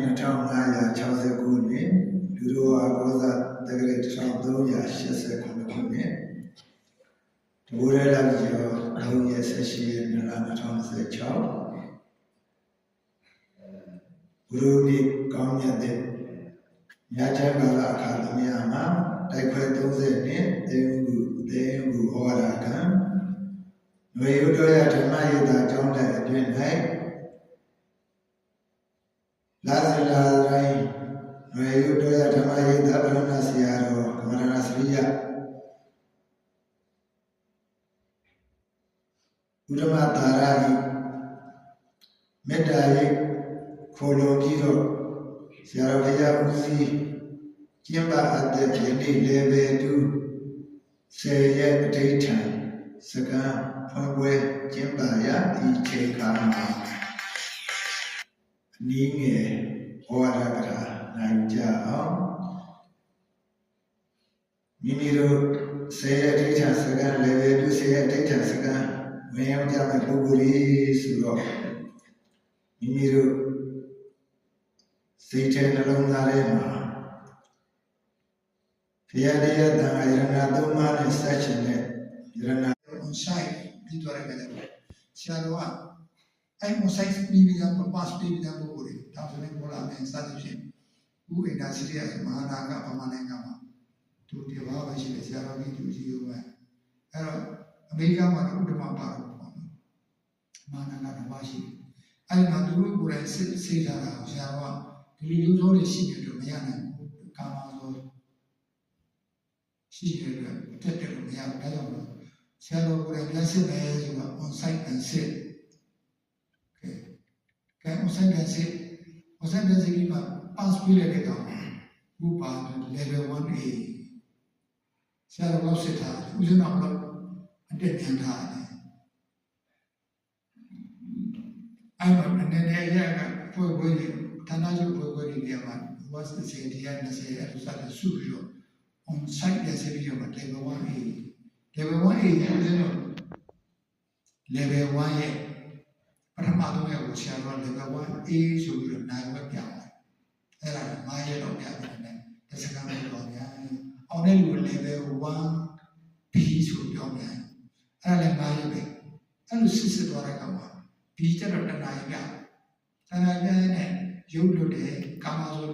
1569နှစ်လူတော်ဝါကောဇတက္ကရာ1389ခုနှစ်တဘူရဲလာကျော်3ရက်18ရက်2026ဘုရုပိကောင်းမြတ်တဲ့ညချမ်းကာလအခါသမယမှာတိုက်ခွဲ30နှစ်သေဟုဟောရာကံနွေရုတော်ရဓမ္မယေတာကျောင်းတိုက်အတွင်း၌လာဇလာရိုင်းနွေရုတော်ရဓမ္မယေတာပရဏဆရာတော်ကမရဏစရိယဥဒ္ဓမသာရဤမေတ္တာရိပ်ခိုလုံပြီးတော့ဆရာတော်ဘုရားဦးစီးကျင့်ပါအပ်တဲ့ယနေ့လေဘယ်တူ10ရက်အဋ္ဌံစကံဖွင့်ပွဲကျင့်ပါရဒီချိန်ခါမှာအနည်းငယ်ဟောရကရာနိုင်ကြအောင်မိမိတို့10ရက်အဋ္ဌံစကံလေဘယ်တူ10ရက်အဋ္ဌံစကံဝင်ရောက်ကြမဲ့ပုဂ္ဂိုလ်ကြီးဆိုတော့မိမိတို့စိတ်ထဲနှလုံးသားထဲမှာဘုရားတရားတန်ခါယရဏသုံးပါးနဲ့ဆက်ရှင်တဲ့ယရဏ on site ပြီးတော့ရတယ်ဆရာတော်ကအဲ့ on site ပြီးပြီးတော့ pass ပြီးပြီးတော့ပို့တယ်ဒါဆိုရင်ပေါ်လာမယ်စသဖြင့်ဥဣဒါစီရီယမဟာနာကဗမာနိုင်ငံမှာသူဒီဘာပဲရှိတယ်ဆရာတော်ကြီးသူကြီးရောပဲအဲ့တော့အမေရိကန်မှာတော့ဥဒ္ဓမပါတော့ပေါ့နော်မဟာနာကဓမ္မရှိအဲ့မှာသူတို့ကိုယ်တိုင်စေးထားတာဆရာတော်ကဒီလိုရိုးရိုးလေးရှိနေလို့မရနိုင်ဘူးကာမဆိုရှိတယ်လို့တက်တယ်လို့မရဘူးဒါကြောင့်ဆရာတော်ကိုယ်တိုင်လက်စစ်ပဲဆိုတာ on site and sit ကဲ on site and sit ဒီမှာ pass ပြီးတဲ့ကောင်ဘူပါ level 1A ဆရာတော်ကစစ်ထားဦးဇင်းတော်ကအတက်ပြန်ထားတယ်အဲ့တော့အနေနဲ့ရကပွဲကြီးဌာနချုပ်ပွဲကြီးတွေမှာဝတ်စီတရား20အဲ့လိုစတဲ့စုပြီးတော့ on site ရဲ့ဆေးပြီးတော့ level 1A level 1A ဦးဇင်းတော် level 1ရဲ့ပထမဆုံးရဲ့ကိုဆရာတော် level 1A ဆိုပြီးတော့နိုင်ဝက်ပြပါတယ်အဲ့ဒါ9ရက်တော့ပြတယ်နဲ့တစ်စက္ကန့်တော့ညာအောင်တဲ့လူ level 1B ဆိုပြောင်းတယ်အဲ့ဒါလည်း9ရက်ပဲအဲ့လိုစစ်သွားတဲ့ကောင်မှာ B ကျတော့တနားရပြတနားပြနဲ့ရုပ်လွတ်တယ်ကာမဆို